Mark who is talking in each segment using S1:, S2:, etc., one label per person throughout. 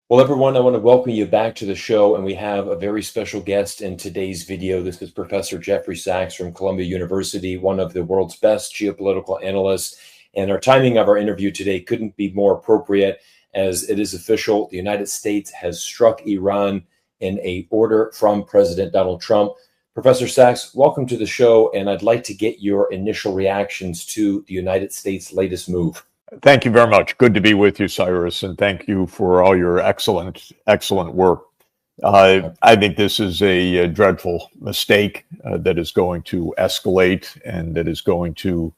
S1: Well, everyone, I want to welcome you back to the show, and we have a very special guest in today's video. This is Professor Jeffrey Sachs from Columbia University, one of the world's best geopolitical analysts. And our timing of our interview today couldn't be more appropriate, as it is official. The United States has struck Iran in an order from President Donald Trump. Professor Sachs, welcome to the show, and I'd like to get your initial reactions to the United States' latest move.
S2: Thank you very much. Good to be with you, Cyrus, and thank you for all your excellent work. I think this is a dreadful mistake that is going to escalate and that is going to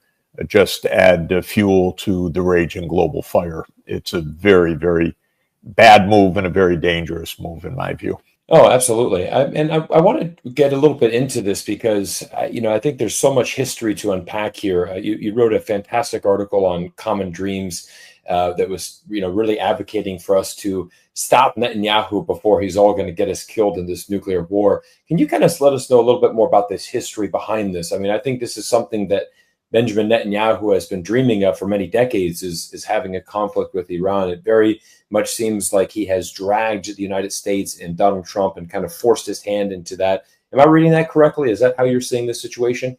S2: just add fuel to the raging global fire. It's a very, very bad move and a very dangerous move, in my view.
S1: Oh, absolutely. I want to get a little bit into this because, I think there's so much history to unpack here. You wrote a fantastic article on Common Dreams that was, really advocating for us to stop Netanyahu before he's all going to get us killed in this nuclear war. Can you kind of let us know a little bit more about this history behind this? I mean, I think this is something that Benjamin Netanyahu has been dreaming of for many decades, is having a conflict with Iran. It very much seems like he has dragged the United States and Donald Trump and kind of forced his hand into that. Am I reading that correctly? Is that how you're seeing this situation?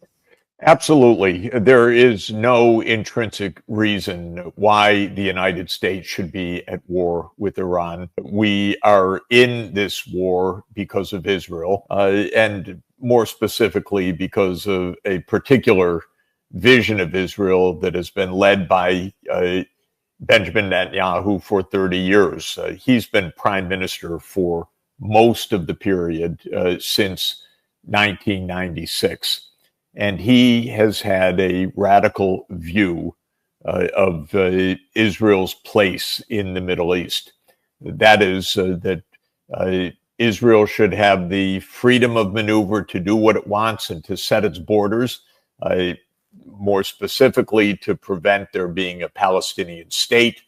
S2: Absolutely. There is no intrinsic reason why the United States should be at war with Iran. We are in this war because of Israel, and more specifically because of a particular vision of Israel that has been led by Benjamin Netanyahu for 30 years. He's been prime minister for most of the period since 1996. And he has had a radical view of Israel's place in the Middle East. That is that Israel should have the freedom of maneuver to do what it wants and to set its borders, more specifically to prevent there being a Palestinian state,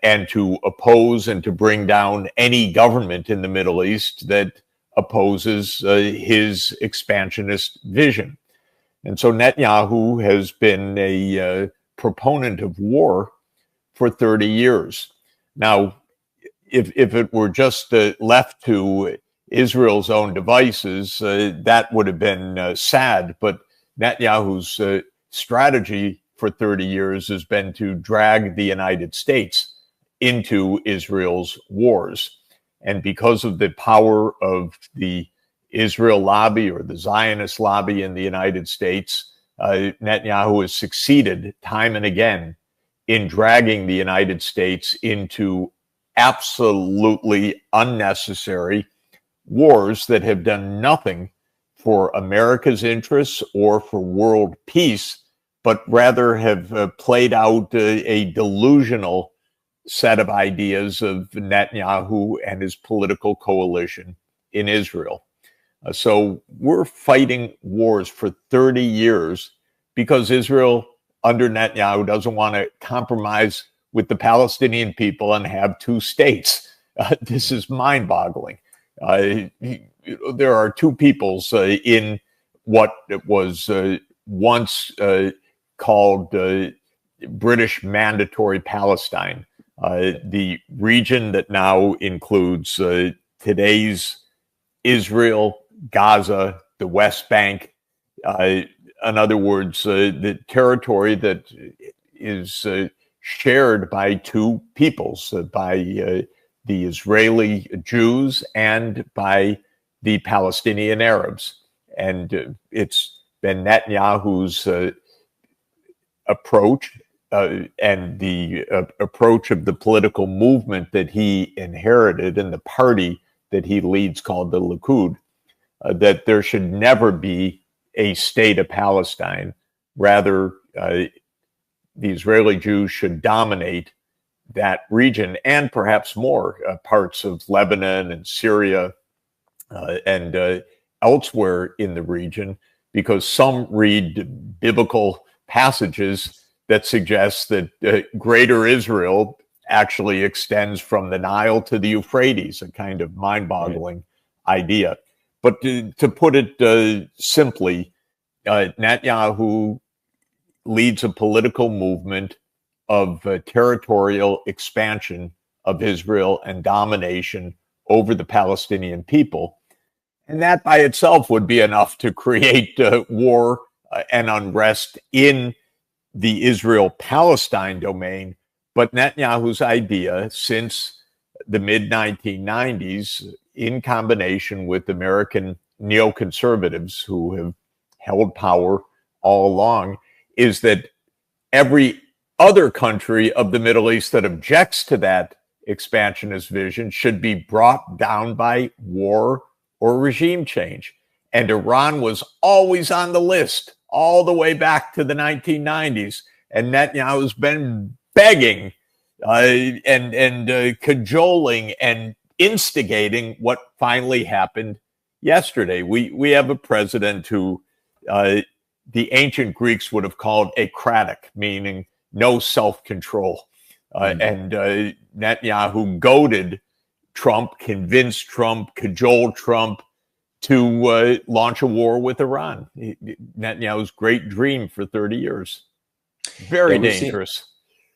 S2: and to oppose and to bring down any government in the Middle East that opposes his expansionist vision. And so Netanyahu has been a proponent of war for 30 years. Now, if it were just left to Israel's own devices, that would have been sad. But Netanyahu's strategy for 30 years has been to drag the United States into Israel's wars. And because of the power of the Israel lobby or the Zionist lobby in the United States, Netanyahu has succeeded time and again in dragging the United States into absolutely unnecessary wars that have done nothing for America's interests or for world peace, but rather have played out a delusional set of ideas of Netanyahu and his political coalition in Israel. So we're fighting wars for 30 years because Israel, under Netanyahu, doesn't want to compromise with the Palestinian people and have two states. This is mind-boggling. There are two peoples in what was once called British Mandatory Palestine, the region that now includes today's Israel, Gaza, the West Bank. In other words, the territory that is shared by two peoples, by the Israeli Jews and by the Palestinian Arabs. And it's been Netanyahu's approach and the approach of the political movement that he inherited and the party that he leads, called the Likud, that there should never be a state of Palestine. Rather, the Israeli Jews should dominate that region and perhaps more parts of Lebanon and Syria and elsewhere in the region, because some read biblical passages that suggest that greater Israel actually extends from the Nile to the Euphrates, a kind of mind-boggling idea. But to put it simply, Netanyahu leads a political movement of territorial expansion of Israel and domination over the Palestinian people. And that by itself would be enough to create war and unrest in the Israel-Palestine domain. But Netanyahu's idea since the mid-1990s, in combination with American neoconservatives who have held power all along, is that every other country of the Middle East that objects to that expansionist vision should be brought down by war or regime change. And Iran was always on the list all the way back to the 1990s. And Netanyahu's been begging and cajoling and instigating what finally happened yesterday. We have a president who the ancient Greeks would have called acratic, meaning no self-control. And Netanyahu goaded Trump, convinced Trump, cajoled Trump to launch a war with Iran. Netanyahu's great dream for 30 years. Very dangerous.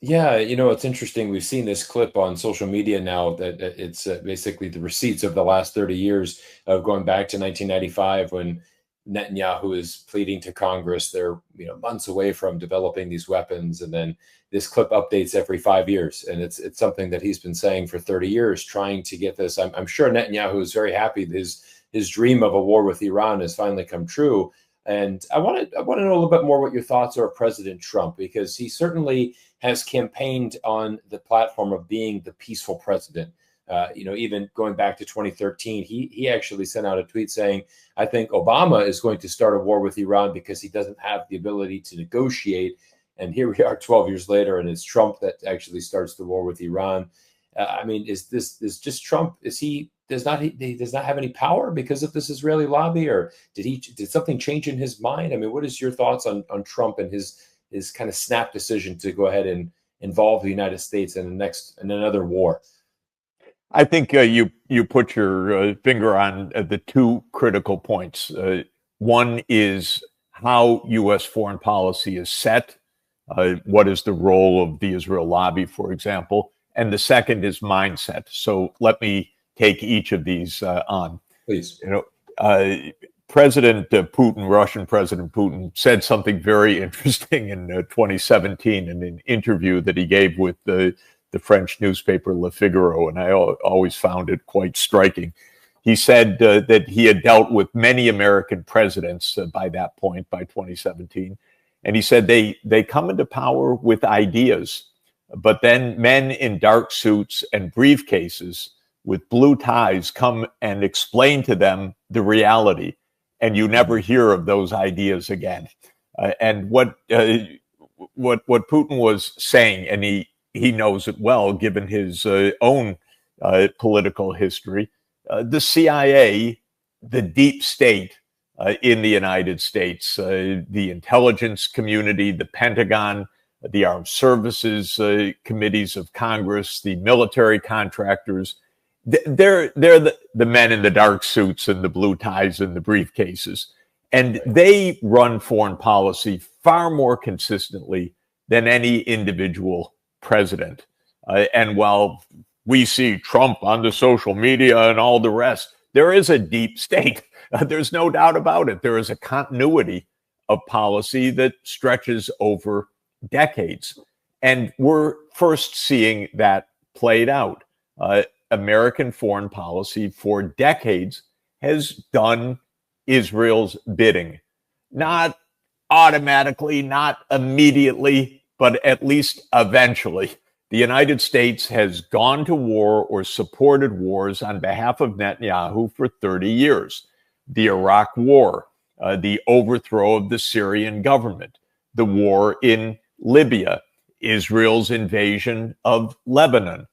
S1: It's interesting. We've seen this clip on social media now that it's basically the receipts of the last 30 years of going back to 1995 when Netanyahu is pleading to Congress. They're months away from developing these weapons, and then this clip updates every 5 years, and it's something that he's been saying for 30 years, trying to get this. I'm sure Netanyahu is very happy that his dream of a war with Iran has finally come true. And I want to know a little bit more what your thoughts are of President Trump, because he certainly has campaigned on the platform of being the peaceful president. Even going back to 2013, he actually sent out a tweet saying, I think Obama is going to start a war with Iran because he doesn't have the ability to negotiate. And here we are 12 years later, and it's Trump that actually starts the war with Iran. Is just Trump? He does not have any power because of this Israeli lobby, or did something change in his mind? What is your thoughts on Trump and his kind of snap decision to go ahead and involve the United States in another war?
S2: I think you put your finger on the two critical points. One is how U.S. foreign policy is set. What is the role of the Israel lobby, for example? And the second is mindset. So let me take each of these on.
S1: Please.
S2: President Putin, Russian President Putin, said something very interesting in 2017 in an interview that he gave with the French newspaper Le Figaro, and I always found it quite striking. He said that he had dealt with many American presidents by that point, by 2017, and he said they come into power with ideas, but then men in dark suits and briefcases with blue ties come and explain to them the reality, and you never hear of those ideas again. And what Putin was saying, and he knows it well, given his own political history, the CIA, the deep state in the United States, the intelligence community, the Pentagon, the armed services committees of Congress, the military contractors, they're the men in the dark suits and the blue ties and the briefcases. And they run foreign policy far more consistently than any individual president. And while we see Trump on the social media and all the rest, there is a deep state. There's no doubt about it. There is a continuity of policy that stretches over decades. And we're first seeing that played out. American foreign policy for decades has done Israel's bidding. Not automatically, not immediately, but at least eventually. The United States has gone to war or supported wars on behalf of Netanyahu for 30 years. The Iraq War, the overthrow of the Syrian government, the war in Libya, Israel's invasion of Lebanon,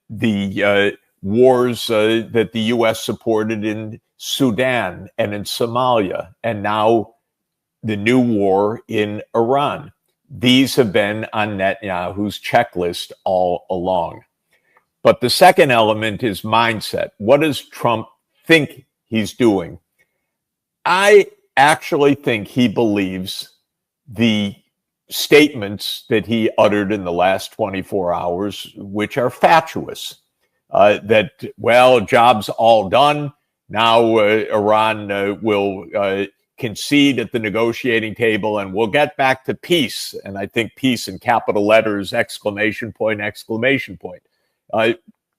S2: the wars that the U.S. supported in Sudan and in Somalia, and now the new war in Iran. These have been on Netanyahu's checklist all along. But the second element is mindset. What does Trump think he's doing? I actually think he believes the statements that he uttered in the last 24 hours, which are fatuous. That, well, job's all done. Now Iran will concede at the negotiating table and we'll get back to peace. And I think peace in capital letters, exclamation point, exclamation point.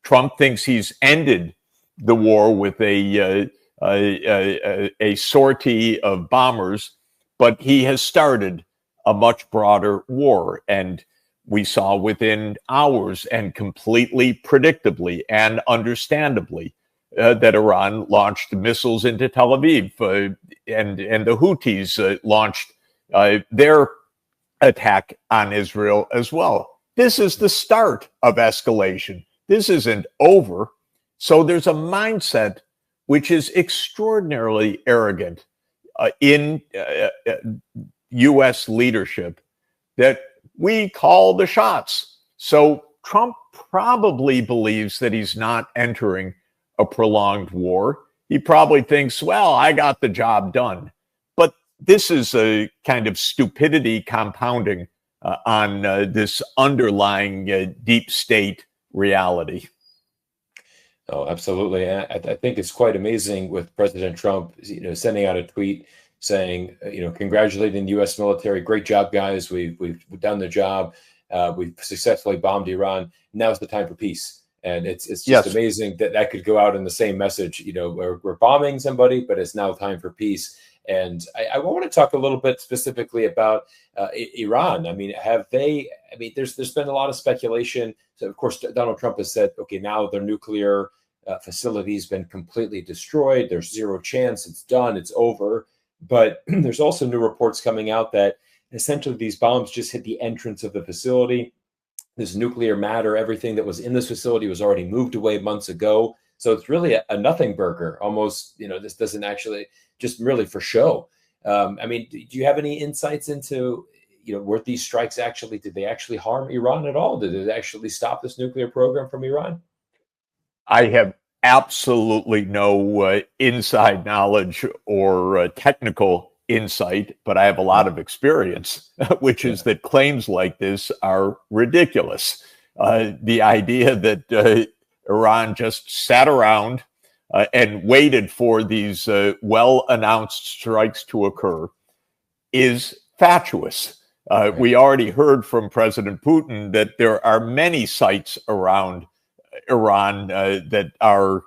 S2: Trump thinks he's ended the war with a sortie of bombers, but he has started a much broader war. And we saw within hours and completely predictably and understandably that Iran launched missiles into Tel Aviv, and the Houthis launched their attack on Israel as well. This is the start of escalation. This isn't over. So there's a mindset which is extraordinarily arrogant in U.S. leadership that we call the shots. So Trump probably believes that he's not entering a prolonged war. He probably thinks, well, I got the job done. But this is a kind of stupidity compounding on this underlying deep state reality.
S1: Oh, absolutely. I think it's quite amazing with President Trump, sending out a tweet saying, congratulating the U.S. military. Great job, guys. We've done the job. We've successfully bombed Iran. Now's the time for peace. And it's just amazing that could go out in the same message. We're bombing somebody, but it's now time for peace. And I want to talk a little bit specifically about Iran. I mean, there's been a lot of speculation. So, of course, Donald Trump has said, okay, now their nuclear facility has been completely destroyed. There's zero chance. It's done. It's over. But there's also new reports coming out that essentially these bombs just hit the entrance of the facility. This nuclear matter, everything that was in this facility was already moved away months ago. So it's really a nothing burger. Almost, this doesn't actually, just really for show. I mean, do you have any insights into, were these strikes did they actually harm Iran at all? Did it actually stop this nuclear program from Iran?
S2: I have absolutely no inside knowledge or technical insight, but I have a lot of experience, which is that claims like this are ridiculous. The idea that Iran just sat around and waited for these well-announced strikes to occur is fatuous. We already heard from President Putin that there are many sites around Iran that are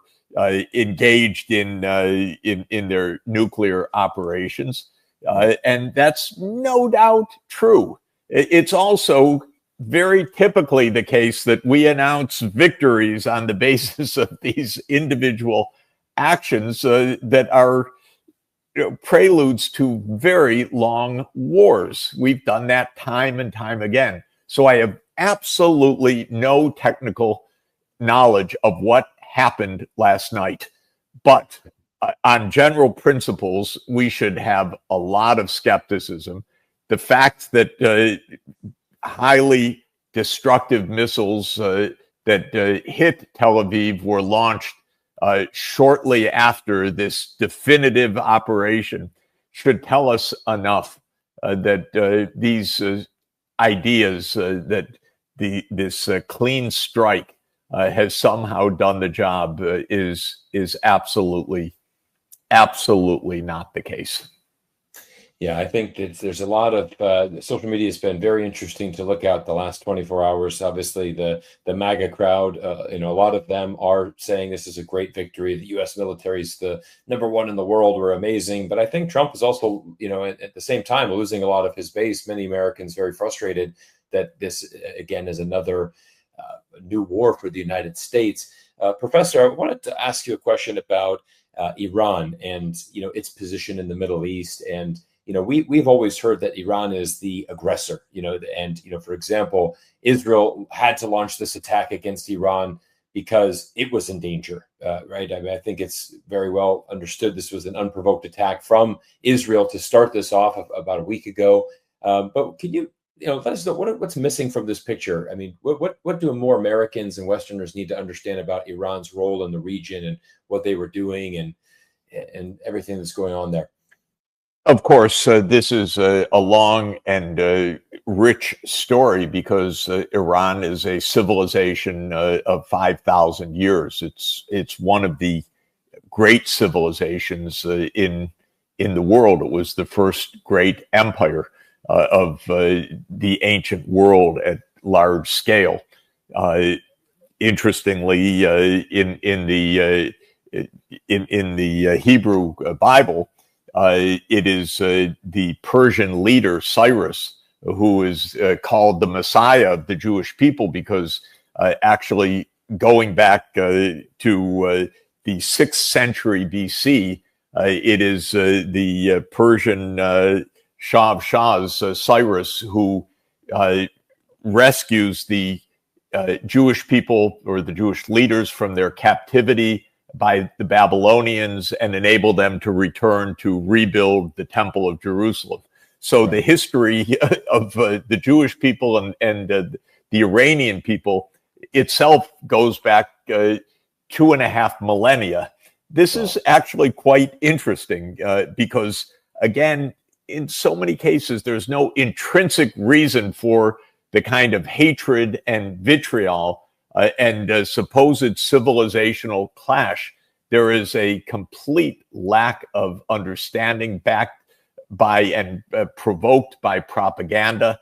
S2: engaged in their nuclear operations, and that's no doubt true. It's also very typically the case that we announce victories on the basis of these individual actions that are preludes to very long wars. We've done that time and time again. So I have absolutely no technical knowledge of what happened last night. But on general principles, we should have a lot of skepticism. The fact that highly destructive missiles that hit Tel Aviv were launched shortly after this definitive operation should tell us enough that these ideas that this clean strike has somehow done the job is absolutely not the case.
S1: Yeah, I think that there's a lot of social media has been very interesting to look at the last 24 hours. Obviously, the MAGA crowd, a lot of them are saying this is a great victory. The U.S. military is the #1 in the world. We're amazing. But I think Trump is also, at the same time, losing a lot of his base. Many Americans very frustrated that this, again, is another new war for the United States. Professor, I wanted to ask you a question about Iran and, its position in the Middle East. And we've always heard that Iran is the aggressor, and, for example, Israel had to launch this attack against Iran because it was in danger, right? I mean, I think it's very well understood this was an unprovoked attack from Israel to start this off about a week ago. But can you, let us know what's missing from this picture? I mean, what do more Americans and Westerners need to understand about Iran's role in the region and what they were doing and everything that's going on there?
S2: Of course, this is a long and rich story because Iran is a civilization of 5,000 years. It's one of the great civilizations in the world. It was the first great empire of the ancient world at large scale. Interestingly, in the Hebrew Bible, it is the Persian leader Cyrus who is called the Messiah of the Jewish people, because actually going back to the 6th century BC, it is the Persian Shah of Shahs, Cyrus, who rescues the Jewish people or the Jewish leaders from their captivity by the Babylonians and enable them to return to rebuild the Temple of Jerusalem. So the history of the Jewish people and the Iranian people itself goes back 2.5 millennia. This is actually quite interesting because, again, in so many cases, there's no intrinsic reason for the kind of hatred and vitriol and supposed civilizational clash. There is a complete lack of understanding, backed by and provoked by propaganda,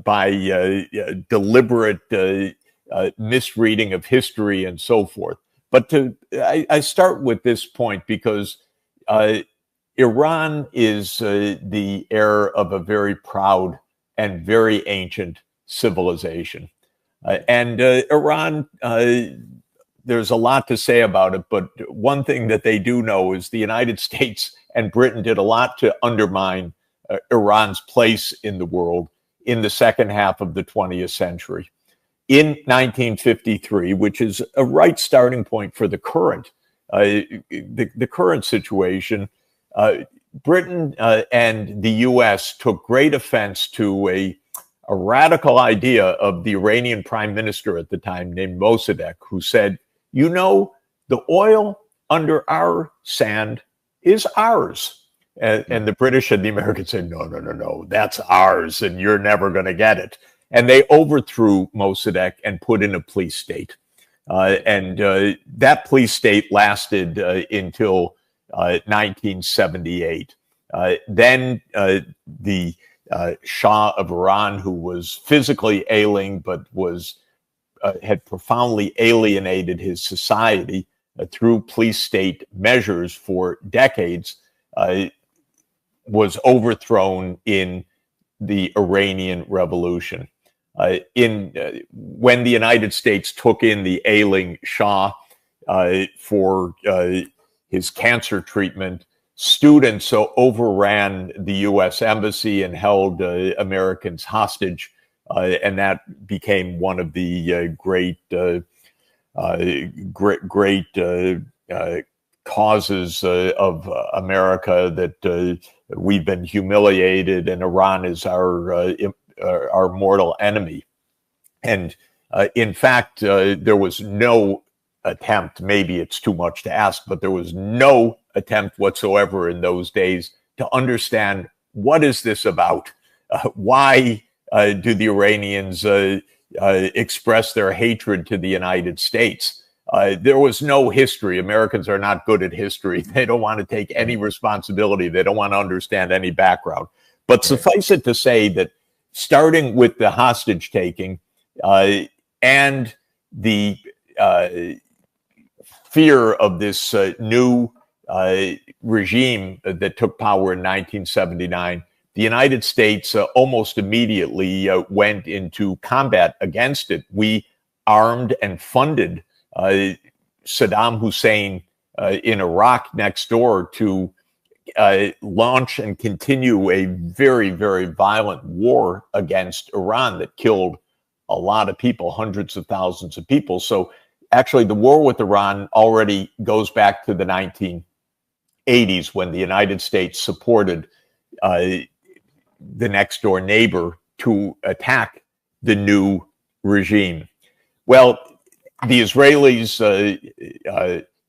S2: by deliberate misreading of history and so forth. But I start with this point because Iran is the heir of a very proud and very ancient civilization. And Iran, there's a lot to say about it, but one thing that they do know is the United States and Britain did a lot to undermine Iran's place in the world in the second half of the 20th century. In 1953, which is a right starting point for the current situation, Britain and the U.S. took great offense to a radical idea of the Iranian prime minister at the time named Mossadegh, who said, you know, the oil under our sand is ours. And the British and the Americans said, no, that's ours, and you're never going to get it. And they overthrew Mossadegh and put in a police state. And that police state lasted until 1978. Then the Shah of Iran, who was physically ailing but had profoundly alienated his society through police state measures for decades, was overthrown in the Iranian Revolution. When the United States took in the ailing Shah for his cancer treatment, students overran the U.S. embassy and held Americans hostage, and that became one of the great causes of America, that we've been humiliated and Iran is our mortal enemy. And in fact, there was no attempt, maybe it's too much to ask, but there was no attempt whatsoever in those days to understand, what is this about? Why do the Iranians express their hatred to the United States? There was no history. Americans are not good at history. They don't want to take any responsibility. They don't want to understand any background. But suffice it to say that starting with the hostage taking and the fear of this new regime that took power in 1979, the United States almost immediately went into combat against it. We armed and funded Saddam Hussein in Iraq next door to launch and continue a very, very violent war against Iran that killed a lot of people, hundreds of thousands of people. So actually, the war with Iran already goes back to the 1980s, when the United States supported the next door neighbor to attack the new regime. Well, the Israelis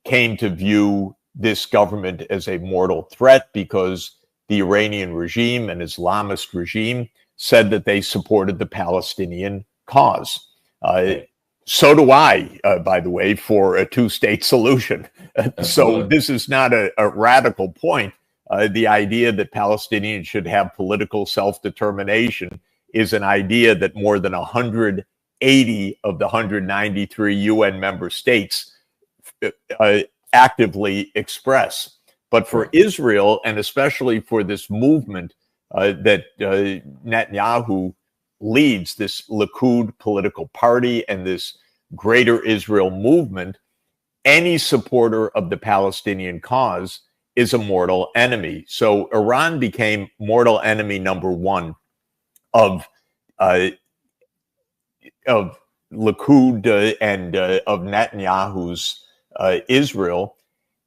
S2: came to view this government as a mortal threat because the Iranian regime, an Islamist regime, said that they supported the Palestinian cause. So do I, by the way, for a two-state solution. So this is not a radical point. The idea that Palestinians should have political self-determination is an idea that more than 180 of the 193 UN member states actively express. But for Israel, and especially for this movement that Netanyahu leads, this Likud political party and this Greater Israel movement, any supporter of the Palestinian cause is a mortal enemy. So Iran became mortal enemy number one of Likud and of Netanyahu's Israel.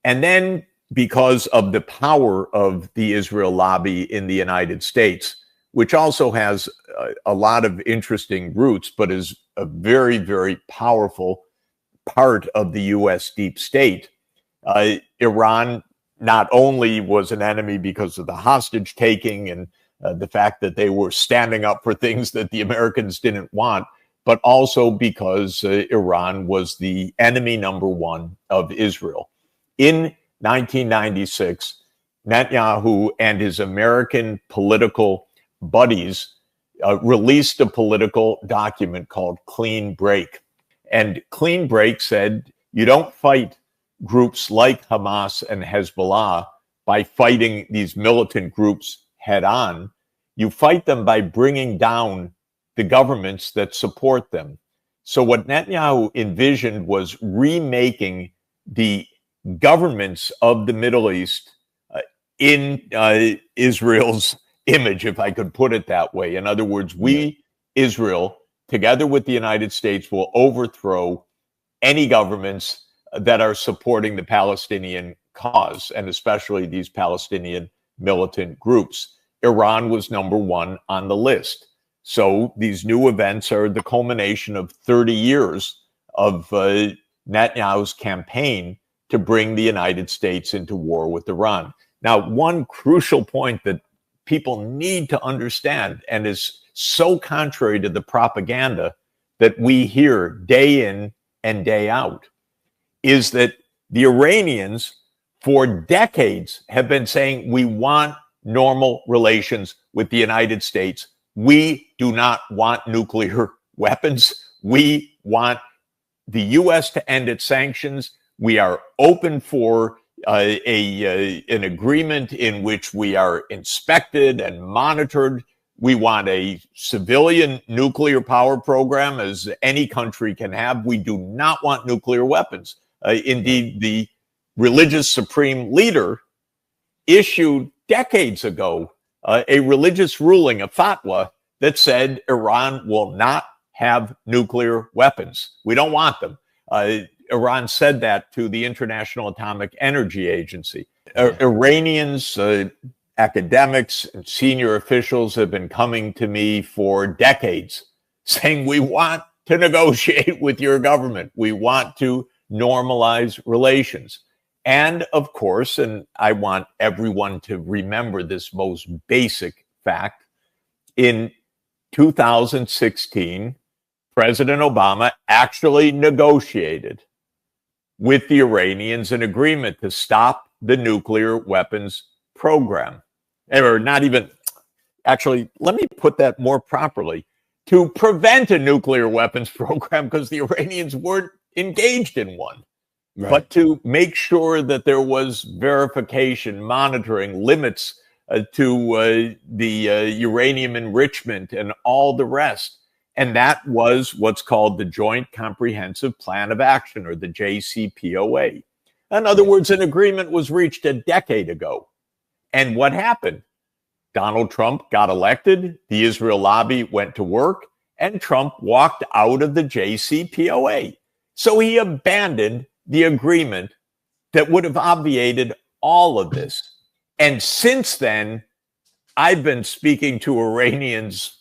S2: And then because of the power of the Israel lobby in the United States, which also has a lot of interesting roots, but is a very, very powerful part of the U.S. deep state, Iran not only was an enemy because of the hostage taking and the fact that they were standing up for things that the Americans didn't want, but also because Iran was the enemy number one of Israel. In 1996, Netanyahu and his American political buddies released a political document called Clean Break. And Clean Break said, you don't fight groups like Hamas and Hezbollah by fighting these militant groups head on. You fight them by bringing down the governments that support them. So what Netanyahu envisioned was remaking the governments of the Middle East in Israel's image, if I could put it that way. In other words, we, Israel, together with the United States, will overthrow any governments that are supporting the Palestinian cause, and especially these Palestinian militant groups. Iran was number one on the list. So these new events are the culmination of 30 years of Netanyahu's campaign to bring the United States into war with Iran. Now, one crucial point that people need to understand, and is so contrary to the propaganda that we hear day in and day out, is that the Iranians for decades have been saying, we want normal relations with the United States. We do not want nuclear weapons. We want the U.S. to end its sanctions. We are open for an agreement in which we are inspected and monitored. We want a civilian nuclear power program, as any country can have. We do not want nuclear weapons. Indeed, the religious supreme leader issued decades ago a religious ruling, a fatwa, that said Iran will not have nuclear weapons. We don't want them. Iran said that to the International Atomic Energy Agency. Iranians, academics, and senior officials have been coming to me for decades saying, we want to negotiate with your government. We want to normalize relations. And of course, and I want everyone to remember this most basic fact, in 2016, President Obama actually negotiated with the Iranians an agreement to stop the nuclear weapons program. Or not even, actually, let me put that more properly, to prevent a nuclear weapons program, because the Iranians weren't engaged in one. Right. But to make sure that there was verification, monitoring, limits to the uranium enrichment and all the rest. And that was what's called the Joint Comprehensive Plan of Action, or the JCPOA. In other words, an agreement was reached a decade ago. And what happened? Donald Trump got elected, the Israel lobby went to work, and Trump walked out of the JCPOA. So he abandoned the agreement that would have obviated all of this. And since then, I've been speaking to Iranians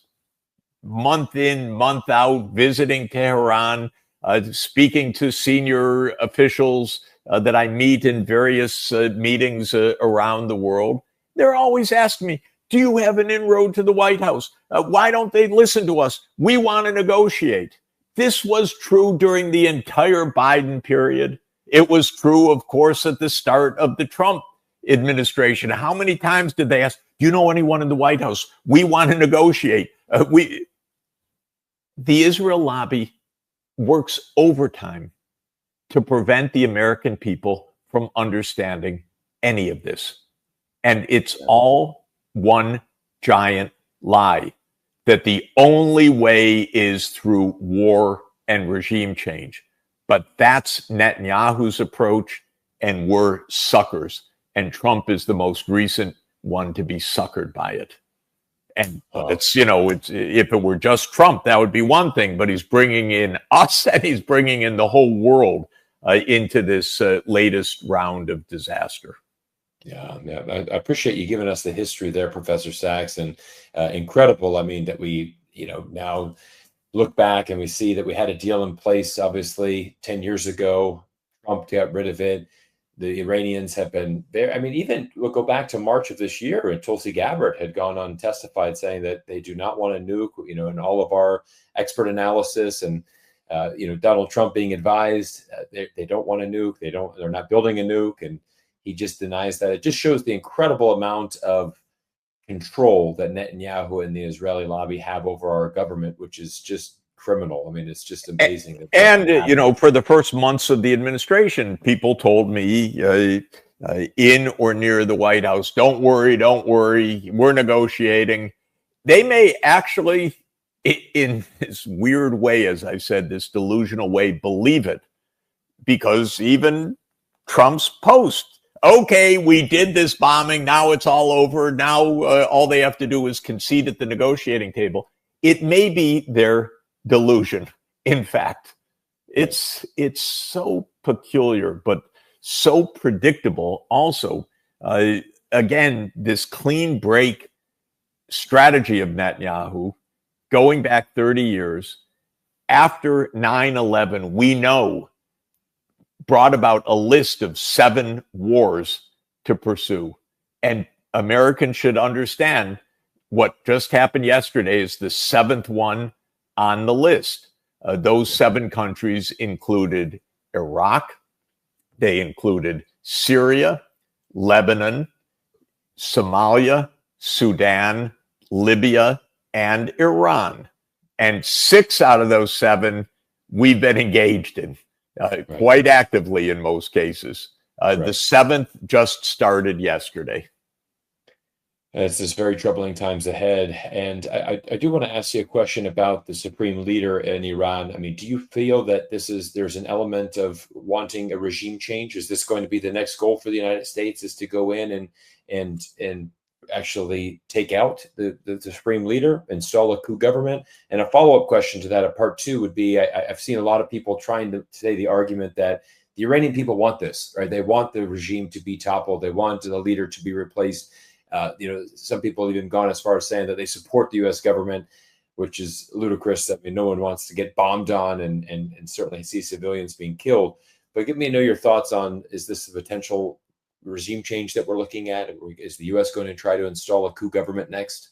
S2: month in, month out, visiting Tehran, speaking to senior officials that I meet in various meetings around the world. They're always asking me, do you have an inroad to the White House? Why don't they listen to us? We want to negotiate. This was true during the entire Biden period. It was true, of course, at the start of the Trump administration. How many times did they ask, do you know anyone in the White House? We want to negotiate. The Israel lobby works overtime to prevent the American people from understanding any of this. And it's all one giant lie, that the only way is through war and regime change. But that's Netanyahu's approach, and we're suckers. And Trump is the most recent one to be suckered by it. And it's, if it were just Trump, that would be one thing, but he's bringing in us and he's bringing in the whole world into this latest round of disaster.
S1: Yeah, I appreciate you giving us the history there, Professor Sachs, and incredible. I mean, that we, now look back and we see that we had a deal in place, obviously, 10 years ago. Trump got rid of it. The Iranians have been there. I mean, even we'll go back to March of this year, and Tulsi Gabbard had gone on and testified saying that they do not want to nuke, in all of our expert analysis, and Donald Trump being advised they don't want to nuke. They're not building a nuke, and he just denies that. It just shows the incredible amount of control that Netanyahu and the Israeli lobby have over our government, which is just criminal. I mean, it's just amazing.
S2: And for the first months of the administration, people told me in or near the White House, don't worry, we're negotiating. They may actually, in this weird way, as I said, this delusional way, believe it, because even Trump's post, okay, we did this bombing, now it's all over, now all they have to do is concede at the negotiating table. It may be their delusion. In fact, it's so peculiar, but so predictable also. Again, this clean break strategy of Netanyahu going back 30 years after 9/11, we know, brought about a list of 7 wars to pursue. And Americans should understand what just happened yesterday is the 7th one on the list. Those 7 countries included Iraq, they included Syria, Lebanon, Somalia, Sudan, Libya, and Iran. And 6 out of those 7 we've been engaged in quite actively in most cases. The 7th just started yesterday.
S1: It's just very troubling times ahead. And I do want to ask you a question about the supreme leader in Iran. I mean, do you feel that there's an element of wanting a regime change? Is this going to be the next goal for the United States, is to go in and actually take out the supreme leader, install a coup government? And a follow-up question to that, a part 2, would be, I've seen a lot of people trying to say the argument that the Iranian people want this, right? They want the regime to be toppled. They want the leader to be replaced. Some people have even gone as far as saying that they support the U.S. government, which is ludicrous. I mean, no one wants to get bombed on and certainly see civilians being killed. But give me your thoughts on, is this a potential regime change that we're looking at? Is the U.S. going to try to install a coup government next?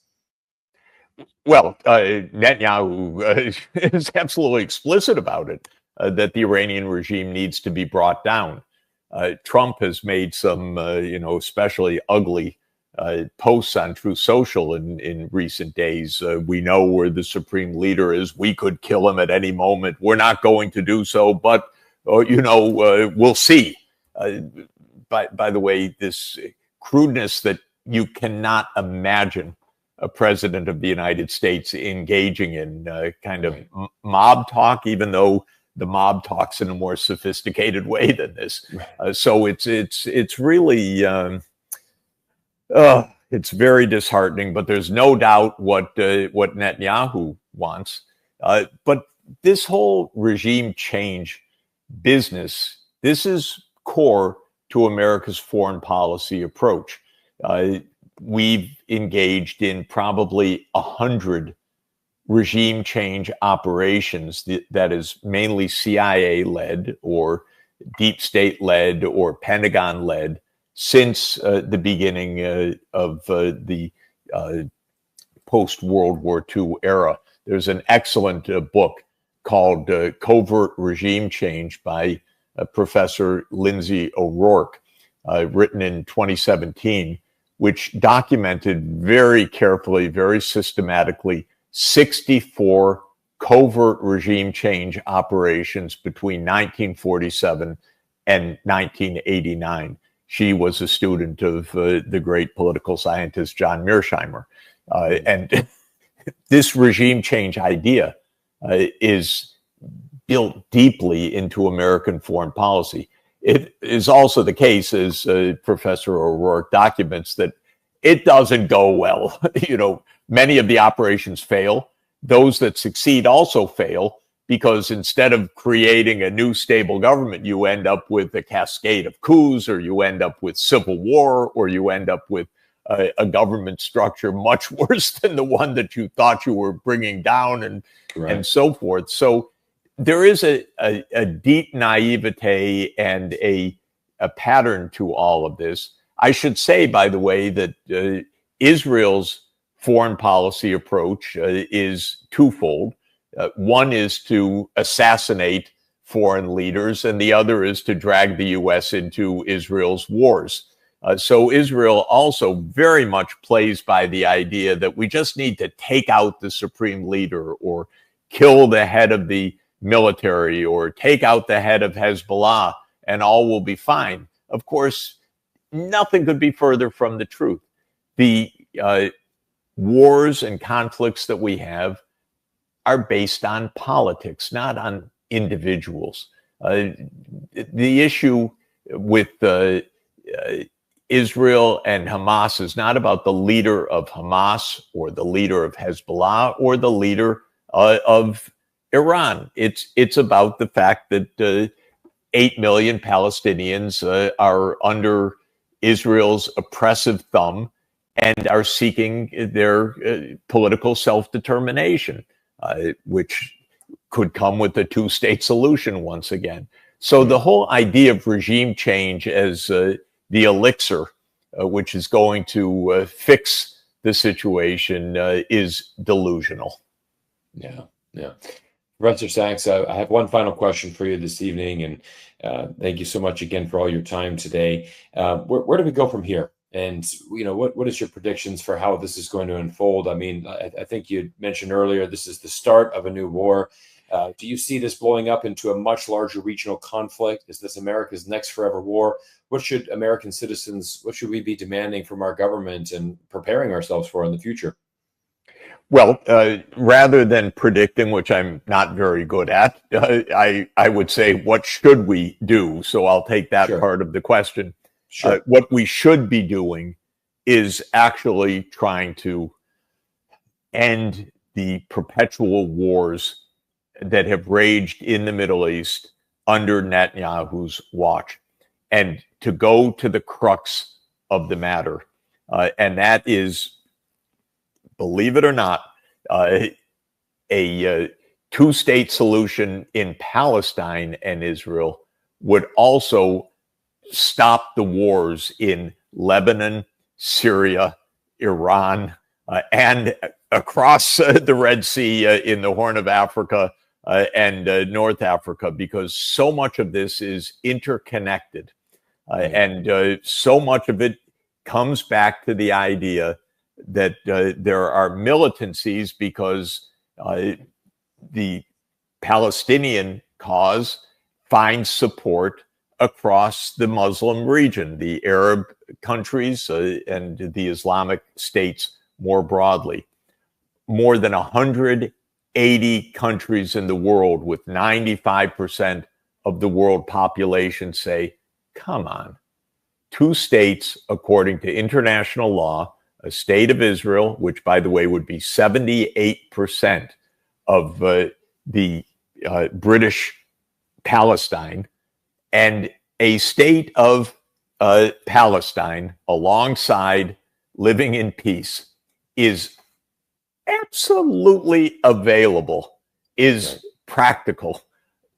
S2: Well, Netanyahu is absolutely explicit about it, that the Iranian regime needs to be brought down. Trump has made some, especially ugly posts on Truth Social in recent days. We know where the supreme leader is. We could kill him at any moment. We're not going to do so, but we'll see. By the way, this crudeness that you cannot imagine a president of the United States engaging in kind of mob talk, even though the mob talks in a more sophisticated way than this. So it's really it's very disheartening. But there's no doubt what Netanyahu wants. But this whole regime change business, this is core to America's foreign policy approach. We've engaged in probably 100 regime change operations that is mainly CIA-led or deep state-led or Pentagon-led since the beginning of the post-World War II era. There's an excellent book called Covert Regime Change by Professor Lindsay O'Rourke, written in 2017, which documented very carefully, very systematically, 64 covert regime change operations between 1947 and 1989. She was a student of the great political scientist John Mearsheimer. And this regime change idea is built deeply into American foreign policy. It is also the case, as Professor O'Rourke documents, that it doesn't go well. Many of the operations fail. Those that succeed also fail, because instead of creating a new stable government, you end up with a cascade of coups, or you end up with civil war, or you end up with a government structure much worse than the one that you thought you were bringing down, and so forth. So there is a deep naivete and a pattern to all of this. I should say, by the way, that Israel's foreign policy approach is twofold. One is to assassinate foreign leaders, and the other is to drag the U.S. into Israel's wars. So Israel also very much plays by the idea that we just need to take out the supreme leader, or kill the head of the military, or take out the head of Hezbollah, and all will be fine. Of course, nothing could be further from the truth. The wars and conflicts that we have are based on politics, not on individuals. The issue with Israel and Hamas is not about the leader of Hamas, or the leader of Hezbollah, or the leader of Iran. It's about the fact that 8 million Palestinians are under Israel's oppressive thumb and are seeking their political self-determination, which could come with a two-state solution once again. So the whole idea of regime change as the elixir, which is going to fix the situation, is delusional.
S1: Yeah. Professor Sachs, I have one final question for you this evening, and thank you so much again for all your time today. Where do we go from here? And what is your predictions for how this is going to unfold? I mean, I think you mentioned earlier this is the start of a new war. Do you see this blowing up into a much larger regional conflict? Is this America's next forever war? What should American citizens, what should we be demanding from our government and preparing ourselves for in the future?
S2: Well, rather than predicting, which I'm not very good at, I would say, what should we do? So I'll take that part of the question.
S1: Sure.
S2: What we should be doing is actually trying to end the perpetual wars that have raged in the Middle East under Netanyahu's watch, and to go to the crux of the matter. And that is, believe it or not, a two-state solution in Palestine and Israel would also stop the wars in Lebanon, Syria, Iran, and across the Red Sea, in the Horn of Africa and North Africa, because so much of this is interconnected. And so much of it comes back to the idea that there are militancies, because the Palestinian cause finds support across the Muslim region, the Arab countries, and the Islamic states more broadly. More than 180 countries in the world, with 95% of the world population, say, come on, two states according to international law, a state of Israel, which, by the way, would be 78% of the British Palestine, and a state of Palestine alongside, living in peace, is absolutely available, is practical,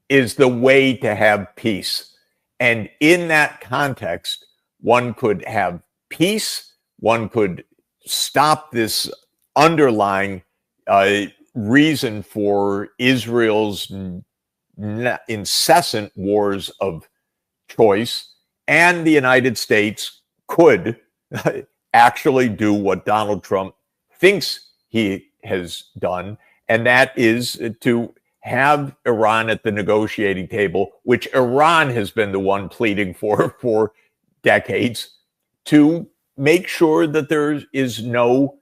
S2: is the way to have peace. And in that context, one could have peace, one could stop this underlying reason for Israel's incessant wars of choice, and the United States could actually do what Donald Trump thinks he has done, and that is to have Iran at the negotiating table, which Iran has been the one pleading for decades, to make sure that there is no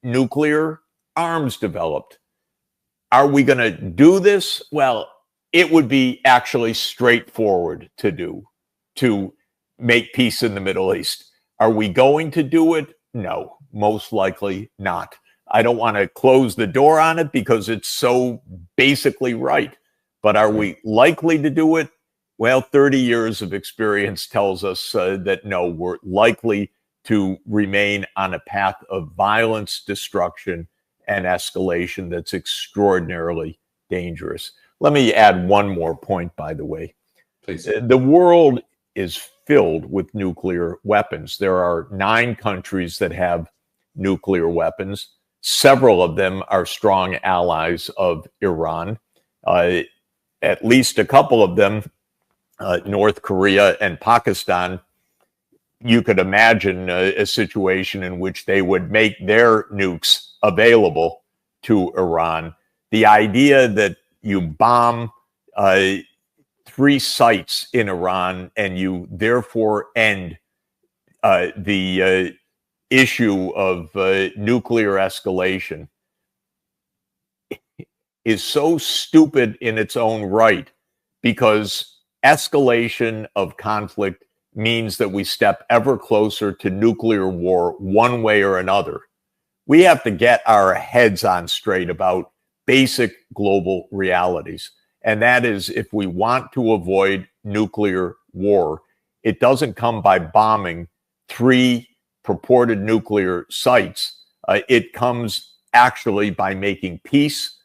S2: nuclear arms developed. Are we going to do this? Well, it would be actually straightforward to make peace in the Middle East. Are we going to do it? No, most likely not. I don't want to close the door on it because it's so basically right. But are we likely to do it? Well, 30 years of experience tells us that no, we're likely to remain on a path of violence, destruction, and escalation that's extraordinarily dangerous. Let me add one more point, by the way.
S1: Please.
S2: The world is filled with nuclear weapons. There are 9 countries that have nuclear weapons. Several of them are strong allies of Iran. At least a couple of them, North Korea and Pakistan, you could imagine a situation in which they would make their nukes available to Iran. The idea that you bomb 3 sites in Iran and you therefore end the issue of nuclear escalation is so stupid in its own right, because escalation of conflict means that we step ever closer to nuclear war one way or another. We have to get our heads on straight about basic global realities. And that is, if we want to avoid nuclear war, it doesn't come by bombing 3 purported nuclear sites. It comes actually by making peace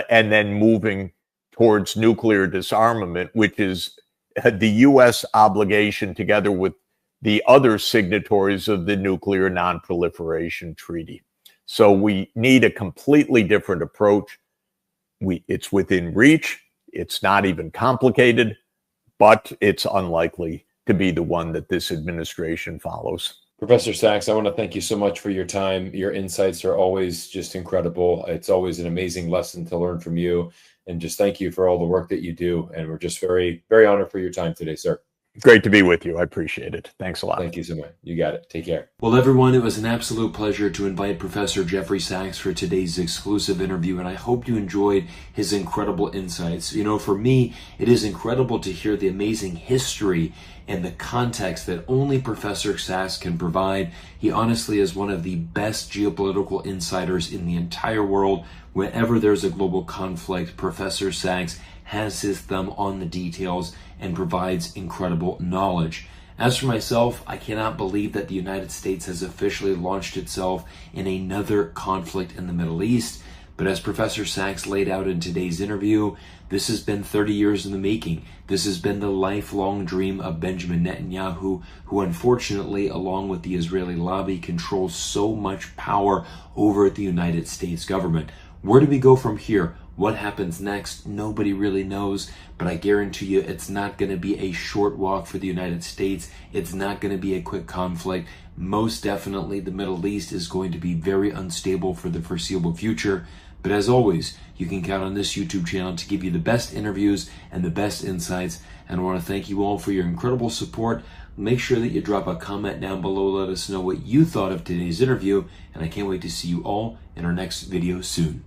S2: and then moving towards nuclear disarmament, which is the U.S. obligation together with the other signatories of the Nuclear Non-Proliferation Treaty. So we need a completely different approach. It's within reach. It's not even complicated, but it's unlikely to be the one that this administration follows.
S1: Professor Sachs, I want to thank you so much for your time. Your insights are always just incredible. It's always an amazing lesson to learn from you. And just thank you for all the work that you do. And we're just very, very honored for your time today, sir.
S2: Great to be with you. I appreciate it. Thanks a lot.
S1: Thank you so much. You got it. Take care.
S3: Well, everyone, it was an absolute pleasure to invite Professor Jeffrey Sachs for today's exclusive interview, and I hope you enjoyed his incredible insights. You know, for me, it is incredible to hear the amazing history and the context that only Professor Sachs can provide. He honestly is one of the best geopolitical insiders in the entire world. Whenever there's a global conflict, Professor Sachs has his thumb on the details and provides incredible knowledge. As for myself, I cannot believe that the United States has officially launched itself in another conflict in the Middle East. But as Professor Sachs laid out in today's interview, this has been 30 years in the making. This has been the lifelong dream of Benjamin Netanyahu, who unfortunately, along with the Israeli lobby, controls so much power over the United States government. Where do we go from here? What happens next? Nobody really knows, but I guarantee you it's not going to be a short walk for the United States. It's not going to be a quick conflict. Most definitely, the Middle East is going to be very unstable for the foreseeable future. But as always, you can count on this YouTube channel to give you the best interviews and the best insights. And I want to thank you all for your incredible support. Make sure that you drop a comment down below. Let us know what you thought of today's interview. And I can't wait to see you all in our next video soon.